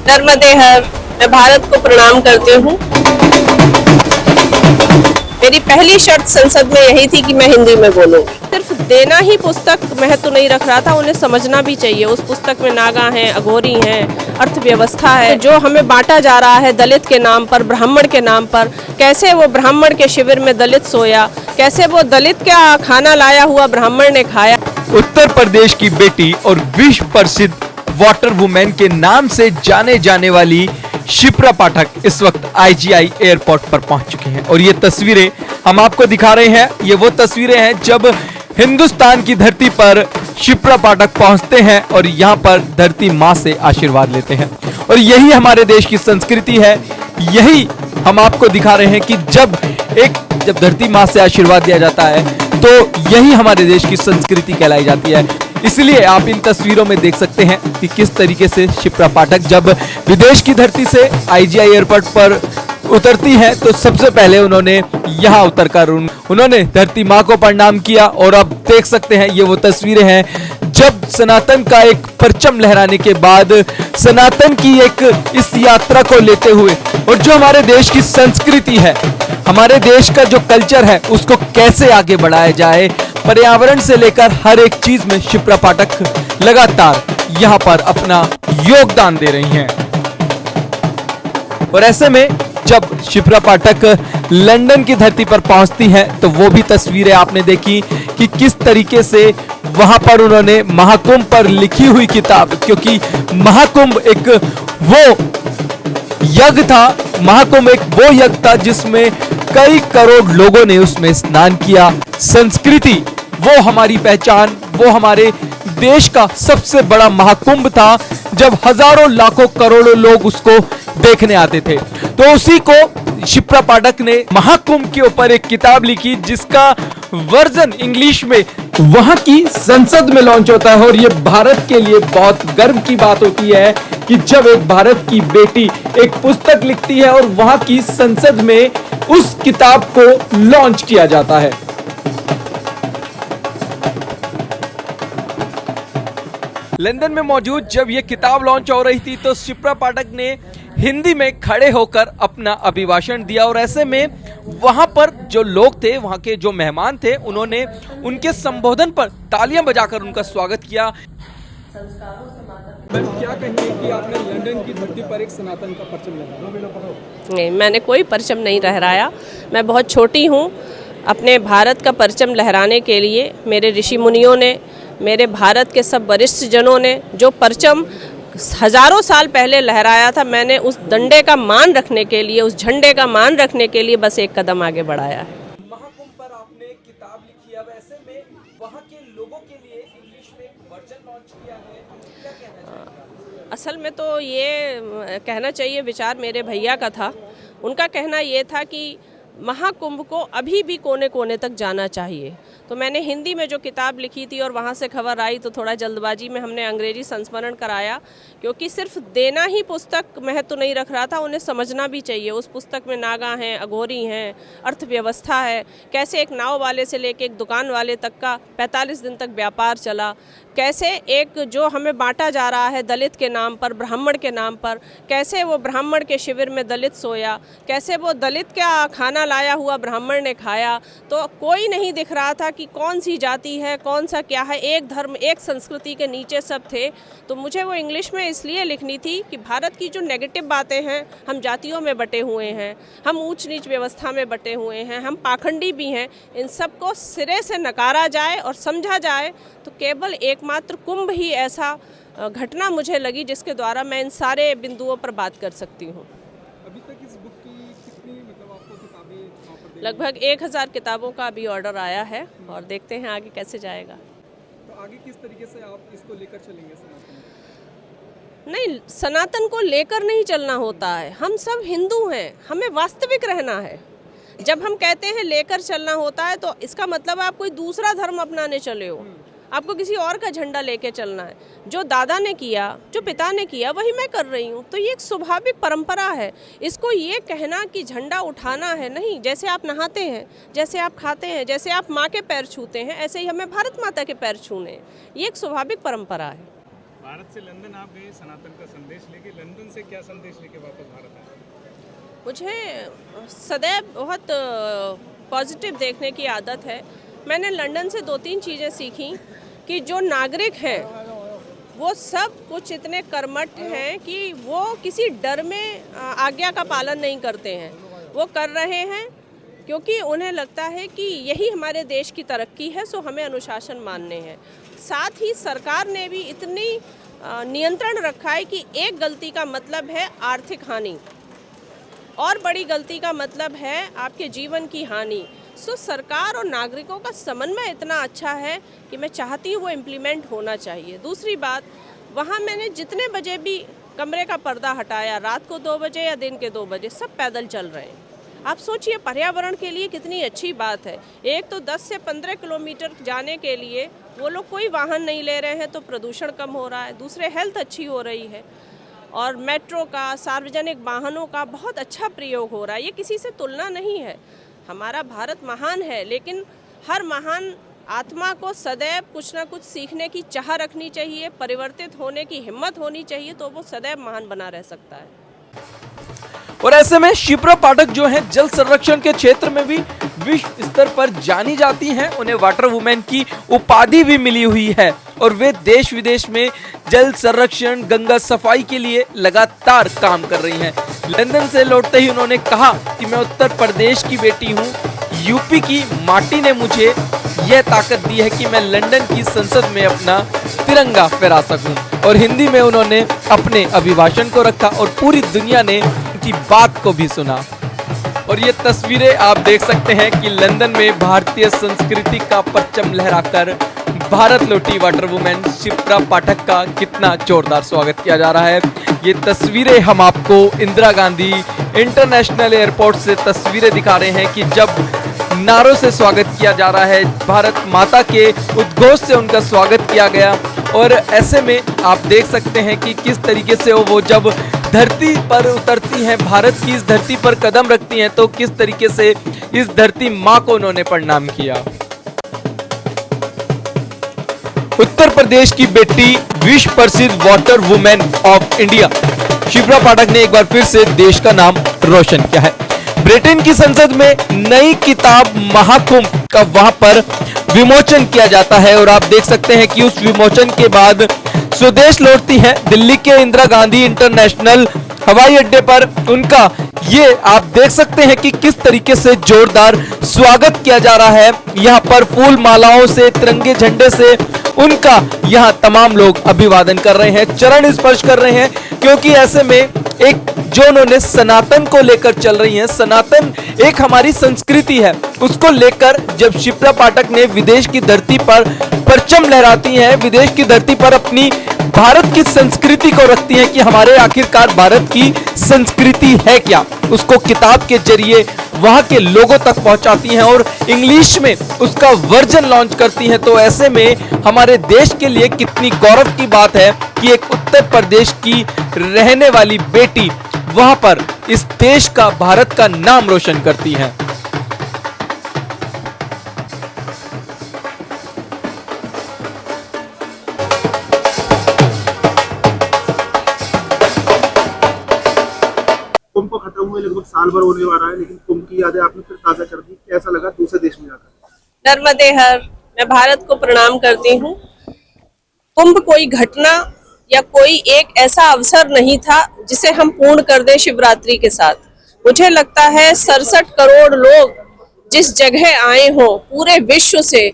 नर्मदे हर। मैं भारत को प्रणाम करती हूँ। मेरी पहली शर्त संसद में यही थी कि मैं हिंदी में बोलूंगी। सिर्फ देना ही पुस्तक महत्व नहीं रख रहा था, उन्हें समझना भी चाहिए। उस पुस्तक में नागा हैं, अघोरी हैं, अर्थव्यवस्था है। तो जो हमें बांटा जा रहा है दलित के नाम पर, ब्राह्मण के नाम पर, कैसे वो ब्राह्मण के शिविर में दलित सोया, कैसे वो दलित का खाना लाया हुआ ब्राह्मण ने खाया। उत्तर प्रदेश की बेटी और विश्व प्रसिद्ध वाटर वुमेन के नाम से जाने जाने वाली शिप्रा पाठक इस वक्त IGI एयरपोर्ट पर पहुंच चुके हैं और ये तस्वीरें हम आपको दिखा रहे हैं। ये वो तस्वीरें हैं जब हिंदुस्तान की धरती पर शिप्रा पाठक पहुंचते हैं और यहाँ पर धरती माँ से आशीर्वाद लेते हैं। और यही हमारे देश की संस्कृति है। यही हम आपको दिखा रहे हैं कि जब धरती माँ से आशीर्वाद दिया जाता है तो यही हमारे देश की संस्कृति कहलाई जाती है। इसलिए आप इन तस्वीरों में देख सकते हैं कि किस तरीके से शिप्रा पाठक जब विदेश की धरती से IGI एयरपोर्ट पर उतरती है तो सबसे पहले उन्होंने यहाँ उतरकर उन्होंने धरती माँ को प्रणाम किया। और अब देख सकते हैं ये वो तस्वीरें हैं जब सनातन का एक परचम लहराने के बाद सनातन की इस यात्रा को लेते हुए और जो हमारे देश की संस्कृति है, हमारे देश का जो कल्चर है, उसको कैसे आगे बढ़ाया जाए, पर्यावरण से लेकर हर एक चीज में शिप्रा पाठक लगातार यहाँ पर अपना योगदान दे रही हैं। और ऐसे में जब शिप्रा पाठक लंदन की धरती पर पहुंचती हैं तो वो भी तस्वीरें आपने देखी कि किस तरीके से वहां पर उन्होंने महाकुंभ पर लिखी हुई किताब, क्योंकि महाकुंभ एक वो यज्ञ था, महाकुंभ एक वो यज्ञ था जिसमें कई करोड़ लोगों ने उसमें स्नान किया। संस्कृति, वो हमारी पहचान, वो हमारे देश का सबसे बड़ा महाकुंभ था जब हजारों लाखों करोड़ों लोग उसको देखने आते थे। तो उसी को शिप्रा पाठक ने महाकुंभ के ऊपर एक किताब लिखी जिसका वर्जन इंग्लिश में वहां की संसद में लॉन्च होता है। और ये भारत के लिए बहुत गर्व की बात होती है कि जब एक भारत की बेटी एक पुस्तक लिखती है और वहां की संसद में उस किताब को लॉन्च किया जाता है। लंदन में मौजूद जब ये किताब लॉन्च हो रही थी तो शिप्रा पाठक ने हिंदी में खड़े होकर अपना अभिभाषण दिया। और ऐसे में वहां पर जो लोग थे, वहां के जो मेहमान थे, उन्होंने उनके संबोधन पर तालियां बजाकर उनका स्वागत किया। मैम, क्या कहेंगे कि आपने लंदन की धरती पर एक सनातन का परचम लहराया? नहीं, मैंने कोई परचम नहीं लहराया। मैं बहुत छोटी हूँ। अपने भारत का परचम लहराने के लिए मेरे ऋषि मुनियों ने, मेरे भारत के सब वरिष्ठ जनों ने जो परचम हजारों साल पहले लहराया था, मैंने उस डंडे का मान रखने के लिए, उस झंडे का मान रखने के लिए बस एक कदम आगे बढ़ाया है। महाकुंभ पर आपने किताब लिखी, अब ऐसे में वहाँ के लोगों के लिए इंग्लिश में एक वर्जन लॉन्च किया है, क्या कहना चाहिए? असल में तो ये कहना चाहिए विचार मेरे भैया का था। उनका कहना ये था कि महाकुंभ को अभी भी कोने कोने तक जाना चाहिए। तो मैंने हिंदी में जो किताब लिखी थी और वहाँ से खबर आई तो थोड़ा जल्दबाजी में हमने अंग्रेजी संस्मरण कराया, क्योंकि सिर्फ देना ही पुस्तक महत्व नहीं रख रहा था, उन्हें समझना भी चाहिए। उस पुस्तक में नागा हैं, अघोरी हैं, अर्थव्यवस्था है, कैसे एक नाव वाले से लेके एक दुकान वाले तक का 45 दिन तक व्यापार चला, कैसे एक जो हमें बांटा जा रहा है दलित के नाम पर, ब्राह्मण के नाम पर, कैसे वो ब्राह्मण के शिविर में दलित सोया, कैसे वो दलित का खाना लाया हुआ ब्राह्मण ने खाया। तो कोई नहीं दिख रहा था कि कौन सी जाति है, कौन सा क्या है, एक धर्म एक संस्कृति के नीचे सब थे। तो मुझे वो इंग्लिश में इसलिए लिखनी थी कि भारत की जो नेगेटिव बातें हैं, हम जातियों में बटे हुए हैं, हम ऊंच नीच व्यवस्था में बटे हुए हैं, हम पाखंडी भी हैं, इन सब को सिरे से नकारा जाए और समझा जाए। तो केवल एकमात्र कुंभ ही ऐसा घटना मुझे लगी जिसके द्वारा मैं इन सारे बिंदुओं पर बात कर सकती हूँ। अभी तक इस बुक की कितनी आपको किताबें? लगभग 1000 किताबों का अभी ऑर्डर आया है और देखते हैं आगे कैसे जाएगा। तो आगे किस तरीके से आप इसको लेकर चलेंगे? नहीं, सनातन को लेकर नहीं चलना होता है। हम सब हिंदू हैं, हमें वास्तविक रहना है। जब हम कहते हैं लेकर चलना होता है तो इसका मतलब आप कोई दूसरा धर्म अपनाने चले हो, आपको किसी और का झंडा लेके चलना है। जो दादा ने किया, जो पिता ने किया, वही मैं कर रही हूँ। तो ये एक स्वाभाविक परंपरा है। इसको ये कहना कि झंडा उठाना है, नहीं। जैसे आप नहाते हैं, जैसे आप खाते हैं, जैसे आप माँ के पैर छूते हैं, ऐसे ही हमें भारत माता के पैर छूने हैं। ये एक स्वाभाविक परंपरा है। भारत से लंदन आप गए सनातन का संदेश लेके, लंदन से क्या संदेश लेके वापस भारत आए? मुझे सदैव बहुत पॉजिटिव देखने की आदत है। मैंने लंदन से 2-3 चीज़ें सीखी कि जो नागरिक हैं वो सब कुछ इतने कर्मठ हैं कि वो किसी डर में आज्ञा का पालन नहीं करते हैं। वो कर रहे हैं क्योंकि उन्हें लगता है कि यही हमारे देश की तरक्की है, सो हमें अनुशासन मानने हैं। साथ ही सरकार ने भी इतनी नियंत्रण रखा है कि एक गलती का मतलब है आर्थिक हानि और बड़ी गलती का मतलब है आपके जीवन की हानि। सो सरकार और नागरिकों का समन्वय इतना अच्छा है कि मैं चाहती हूँ वो इम्प्लीमेंट होना चाहिए। दूसरी बात, वहाँ मैंने जितने बजे भी कमरे का पर्दा हटाया, रात को 2 बजे या दिन के 2 बजे, सब पैदल चल रहे हैं। आप सोचिए पर्यावरण के लिए कितनी अच्छी बात है। एक तो 10 से 15 किलोमीटर जाने के लिए वो लोग कोई वाहन नहीं ले रहे हैं तो प्रदूषण कम हो रहा है, दूसरे हेल्थ अच्छी हो रही है और मेट्रो का, सार्वजनिक वाहनों का बहुत अच्छा प्रयोग हो रहा है। ये किसी से तुलना नहीं है। हमारा भारत महान है, लेकिन हर महान आत्मा को सदैव कुछ ना कुछ सीखने की चाह रखनी चाहिए, परिवर्तित होने की हिम्मत होनी चाहिए, तो वो सदैव महान बना रह सकता है। और ऐसे में शिप्रा पाठक जो हैं जल संरक्षण के क्षेत्र में भी विश्व स्तर पर जानी जाती हैं। उन्हें वाटर वुमेन की उपाधि भी मिली हुई है और वे देश विदेश में जल संरक्षण, गंगा सफाई के लिए लगातार काम कर रही हैं। लंदन से लौटते ही उन्होंने कहा कि मैं उत्तर प्रदेश की बेटी हूं, यूपी की माटी ने मुझे यह ताकत दी है कि मैं लंदन की संसद में अपना तिरंगा फहरा सकूं। और हिंदी में उन्होंने अपने अभिभाषण को रखा और पूरी दुनिया ने उनकी बात को भी सुना। और ये तस्वीरें आप देख सकते हैं कि लंदन में भारतीय संस्कृति का परचम लहराकर भारत लौटी वाटर वुमेन शिप्रा पाठक का कितना जोरदार स्वागत किया जा रहा है। ये तस्वीरें हम आपको इंदिरा गांधी इंटरनेशनल एयरपोर्ट से तस्वीरें दिखा रहे हैं कि जब नारों से स्वागत किया जा रहा है, भारत माता के उद्घोष से उनका स्वागत किया गया। और ऐसे में आप देख सकते हैं कि किस तरीके से वो जब धरती पर उतरती हैं, भारत की इस धरती पर कदम रखती हैं, तो किस तरीके से इस धरती माँ को उन्होंने प्रणाम किया। उत्तर प्रदेश की बेटी, विश्व प्रसिद्ध water women of India Shipra Pathak ने एक बार फिर से देश का नाम रोशन किया है। ब्रिटेन की संसद में नई किताब महाकुंभ का वहां पर विमोचन किया जाता है और आप देख सकते हैं कि उस विमोचन के बाद स्वदेश लौटती हैं। दिल्ली के इंदिरा गांधी इंटरनेशनल हवाई अड्डे पर उनका ये आप देख सकते हैं कि किस तरीके से जोरदार स्वागत किया जा रहा है। यहाँ पर फूल मालाओं से, तिरंगे झंडे से उनका यहाँ तमाम लोग अभिवादन कर रहे हैं, चरण स्पर्श कर रहे हैं, क्योंकि ऐसे में एक जो उन्होंने सनातन को लेकर चल रही हैं, सनातन एक हमारी संस्कृति है, उसको लेकर जब शिप्रा पाठक ने विदेश की धरती पर परचम लहराती हैं, विदेश की धरती पर अपनी भारत की संस्कृति को रखती हैं कि हमारे आखिरकार भारत की संस्कृति है क्या, उसको किताब के जरिए वहां के लोगों तक पहुंचाती हैं और इंग्लिश में उसका वर्जन लॉन्च करती हैं। तो ऐसे में हमारे देश के लिए कितनी गौरव की बात है कि एक उत्तर प्रदेश की रहने वाली बेटी वहां पर इस देश का, भारत का नाम रोशन करती हैं। कुंभ को खत्म हुए लगभग साल भर होने वाला है, लेकिन कुंभ की यादें आपने फिर ताजा कर दी। कैसा लगा दूसरे देश में जाकर? नर्मदे हर, मैं भारत को प्रणाम करती हूँ। कुंभ कोई घटना या कोई एक ऐसा अवसर नहीं था जिसे हम पूर्ण कर दें शिवरात्रि के साथ। मुझे लगता है 67 करोड़ लोग जिस जगह आए हों पूरे विश्व से,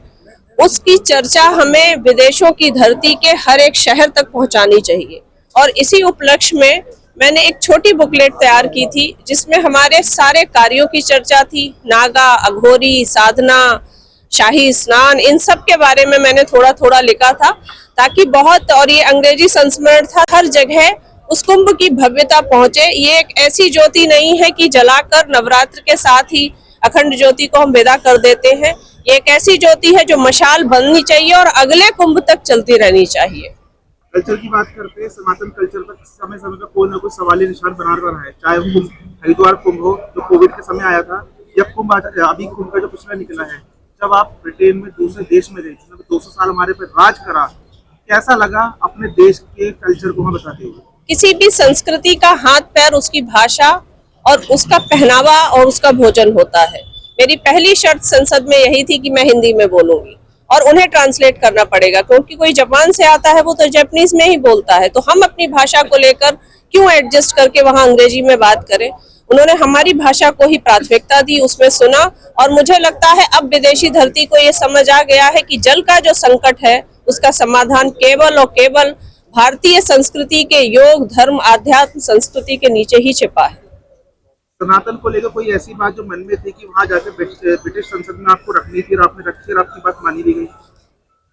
उसकी चर्चा हमें विदेशों की धरती के हर एक शहर तक पहुंचानी चाहिए। और इसी उपलक्ष्य में मैंने एक छोटी बुकलेट तैयार की थी जिसमें हमारे सारे कार्यों की चर्चा थी। नागा, अघोरी, साधना, शाही स्नान, इन सब के बारे में मैंने थोड़ा थोड़ा लिखा था ताकि बहुत, और ये अंग्रेजी संस्मरण था, हर जगह उस कुंभ की भव्यता पहुंचे। ये एक ऐसी ज्योति नहीं है कि जलाकर नवरात्र के साथ ही अखंड ज्योति को हम विदा कर देते हैं। ये एक ऐसी ज्योति है जो मशाल बननी चाहिए और अगले कुंभ तक चलती रहनी चाहिए। कल्चर की बात करते हैं, सनातन कल्चर पर समय समय पर कोई ना कोई सवालिया निशान बना रहा है, चाहे वो कुंभ, हरिद्वार कुंभ हो जो कोविड के समय आया था, या कुंभ अभी कुंभ का जो पिछला निकला है। जब आप ब्रिटेन में दूसरे देश में रहे, जिसने 200 साल हमारे पर राज करा, कैसा लगा अपने देश के कल्चर को हमें बताते हुए? किसी भी संस्कृति का हाथ पैर उसकी भाषा और उसका पहनावा और उसका भोजन होता है। मेरी पहली शर्त संसद में यही थी कि मैं हिंदी में बोलूंगी और उन्हें ट्रांसलेट करना पड़ेगा, क्योंकि कोई जापान से आता है वो तो जापानीज में ही बोलता है, तो हम अपनी भाषा को लेकर क्यों एडजस्ट करके वहां अंग्रेजी में बात करें। उन्होंने हमारी भाषा को ही प्राथमिकता दी, उसमें सुना, और मुझे लगता है अब विदेशी धरती को ये समझ आ गया है कि जल का जो संकट है उसका समाधान केवल और केवल भारतीय संस्कृति के योग धर्म आध्यात्म संस्कृति के नीचे ही छिपा है। सनातन को लेकर कोई ऐसी बात जो मन में थी कि वहां जाकर ब्रिटिश संसद में आपको रखनी थी और आपने रखी और आपकी बात मानी भी गई?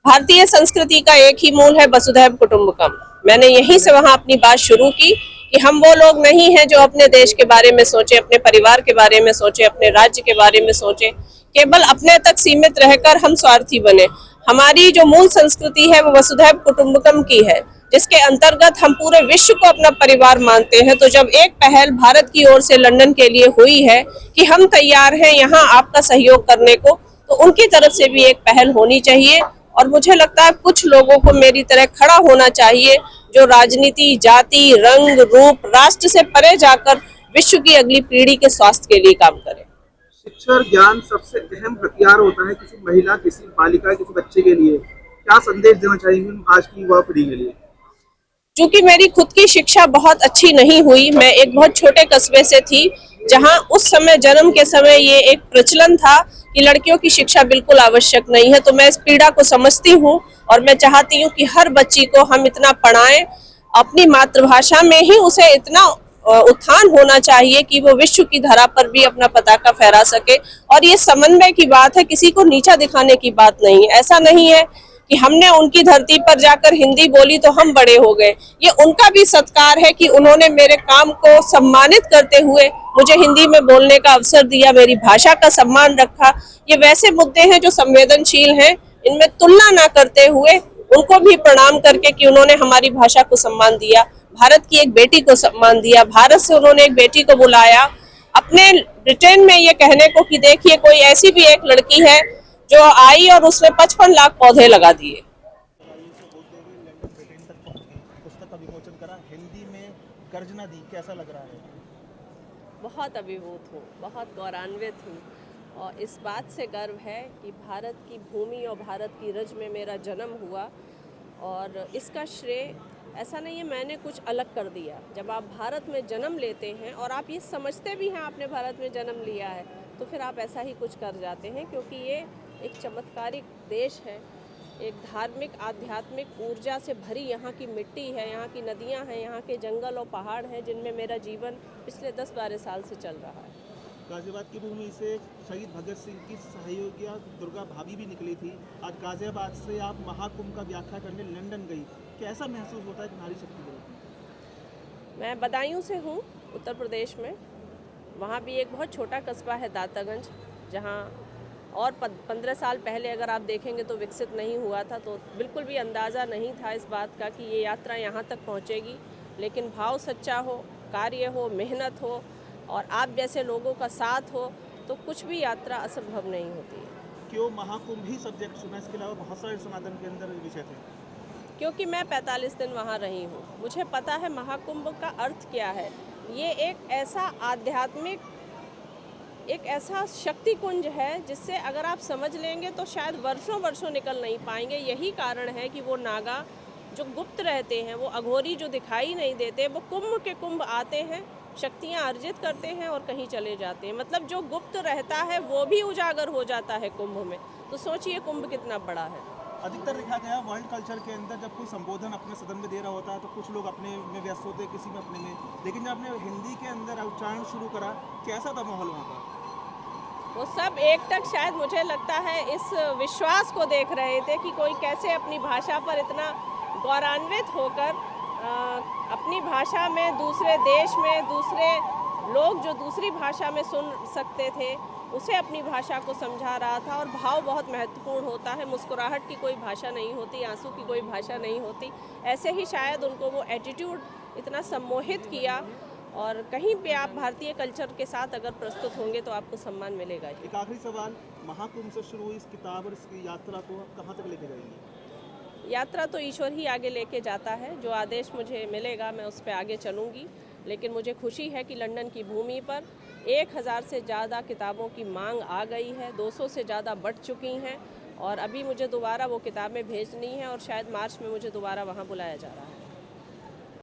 भारतीय संस्कृति का एक ही मूल है, वसुधैव कुटुंबकम। मैंने यहीं से वहां अपनी बात शुरू की कि हम वो लोग नहीं हैं जो अपने देश के बारे में सोचे, अपने परिवार के बारे में सोचे, अपने राज्य के बारे में सोचे, केवल अपने तक सीमित रहकर हम स्वार्थी बने। हमारी जो मूल संस्कृति है वो वसुधैव कुटुंबकम की है, जिसके अंतर्गत हम पूरे विश्व को अपना परिवार मानते हैं। तो जब एक पहल भारत की ओर से लंदन के लिए हुई है कि हम तैयार हैं यहाँ आपका सहयोग करने को, तो उनकी तरफ से भी एक पहल होनी चाहिए। और मुझे लगता है कुछ लोगों को मेरी तरह खड़ा होना चाहिए जो राजनीति, जाति, रंग, रूप, राष्ट्र से परे जाकर विश्व की अगली पीढ़ी के स्वास्थ्य के लिए काम करे। शिक्षा और ज्ञान सबसे अहम हथियार होता है किसी महिला, किसी बालिका, किसी बच्चे के लिए। क्या संदेश देना चाहेंगे आज की युवा पीढ़ी के लिए? क्योंकि मेरी खुद की शिक्षा बहुत अच्छी नहीं हुई, मैं एक बहुत छोटे कस्बे से थी जहां उस समय जन्म के समय ये एक प्रचलन था कि लड़कियों की शिक्षा बिल्कुल आवश्यक नहीं है। तो मैं इस पीड़ा को समझती हूँ और मैं चाहती हूँ कि हर बच्ची को हम इतना पढ़ाएं, अपनी मातृभाषा में ही उसे इतना उत्थान होना चाहिए कि वो विश्व की धरा पर भी अपना पताका फहरा सके। और ये समन्वय की बात है, किसी को नीचा दिखाने की बात नहीं है। ऐसा नहीं है कि हमने उनकी धरती पर जाकर हिंदी बोली तो हम बड़े हो गए। ये उनका भी सत्कार है कि उन्होंने मेरे काम को सम्मानित करते हुए मुझे हिंदी में बोलने का अवसर दिया, मेरी भाषा का सम्मान रखा। ये वैसे मुद्दे हैं जो संवेदनशील हैं, इनमें तुलना ना करते हुए उनको भी प्रणाम करके कि उन्होंने हमारी भाषा को सम्मान दिया, भारत की एक बेटी को सम्मान दिया, भारत से उन्होंने एक बेटी को बुलाया अपने ब्रिटेन में ये कहने को कि देखिए कोई ऐसी भी एक लड़की है जो आई और उसने 55 लाख पौधे लगा दिए। पुस्तक का विमोचन करा, हिंदी में गर्जना दी, कैसा लग रहा है? बहुत अभिभूत हूँ, बहुत गौरवान्वित हूँ और इस बात से गर्व है कि भारत की भूमि और भारत की रज में मेरा जन्म हुआ। और इसका श्रेय ऐसा नहीं है मैंने कुछ अलग कर दिया। जब आप भारत में जन्म लेते हैं और आप ये समझते भी हैं आपने भारत में जन्म लिया है, तो फिर आप ऐसा ही कुछ कर जाते हैं, क्योंकि ये एक चमत्कारिक देश है, एक धार्मिक आध्यात्मिक ऊर्जा से भरी यहाँ की मिट्टी है, यहाँ की नदियाँ हैं, यहाँ के जंगल और पहाड़ हैं जिनमें मेरा जीवन पिछले 10-12 साल से चल रहा है। गाजियाबाद की भूमि से शहीद भगत सिंह की सहयोगिया दुर्गा भाभी भी निकली थी। आज गाजियाबाद से आप महाकुंभ का व्याख्या करने लंदन गई, कैसा महसूस होता है कि नारी शक्ति दिवस? मैं बदायूं से हूँ, उत्तर प्रदेश में। वहाँ भी एक बहुत छोटा कस्बा है दातागंज, जहाँ और 15 साल पहले अगर आप देखेंगे तो विकसित नहीं हुआ था, तो बिल्कुल भी अंदाज़ा नहीं था इस बात का कि ये यात्रा यहाँ तक पहुँचेगी। लेकिन भाव सच्चा हो, कार्य हो, मेहनत हो और आप जैसे लोगों का साथ हो तो कुछ भी यात्रा असंभव नहीं होती है। क्यों महाकुंभ ही सब्जेक्ट चुना? इसके अलावा बहुत सारे सनातन के अंदर विषय थे। क्योंकि मैं 45 दिन वहाँ रही हूँ, मुझे पता है महाकुंभ का अर्थ क्या है। ये एक ऐसा आध्यात्मिक, एक ऐसा शक्ति कुंज है जिससे अगर आप समझ लेंगे तो शायद वर्षों वर्षों निकल नहीं पाएंगे। यही कारण है कि वो नागा जो गुप्त रहते हैं, वो अघोरी जो दिखाई नहीं देते, वो कुंभ के कुंभ आते हैं, शक्तियाँ अर्जित करते हैं और कहीं चले जाते हैं। मतलब जो गुप्त रहता है वो भी उजागर हो जाता है कुंभ में। तो सोचिए कुंभ कितना बड़ा है। अधिकतर देखा गया वर्ल्ड कल्चर के अंदर जब कोई संबोधन अपने सदन में दे रहा होता है तो कुछ लोग अपने में व्यस्त होते हैं, किसी में अपने में, लेकिन जब आपने हिंदी के अंदर उच्चारण शुरू करा, कैसा था माहौल वहाँ का? वो सब एक टक शायद मुझे लगता है इस विश्वास को देख रहे थे कि कोई कैसे अपनी भाषा पर इतना गौरवान्वित होकर अपनी भाषा में दूसरे देश में दूसरे लोग जो दूसरी भाषा में सुन सकते थे उसे अपनी भाषा को समझा रहा था। और भाव बहुत महत्वपूर्ण होता है, मुस्कुराहट की कोई भाषा नहीं होती, आंसू की कोई भाषा नहीं होती। ऐसे ही शायद उनको वो एटीट्यूड इतना सम्मोहित किया। और कहीं पे आप भारतीय कल्चर के साथ अगर प्रस्तुत होंगे तो आपको सम्मान मिलेगा ही। एक आखिरी सवाल, महाकुंभ से शुरू हुई इस किताब और इस यात्रा को आप कहाँ तक लेके जाएंगे? यात्रा तो ईश्वर ही आगे लेके जाता है। जो आदेश मुझे मिलेगा मैं उस पर आगे चलूँगी। लेकिन मुझे खुशी है कि लंदन की भूमि पर 1000 से ज़्यादा किताबों की मांग आ गई है, 200 से ज़्यादा बढ़ चुकी हैं और अभी मुझे दोबारा वो किताबें भेजनी है और शायद मार्च में मुझे दोबारा वहाँ बुलाया जा रहा है।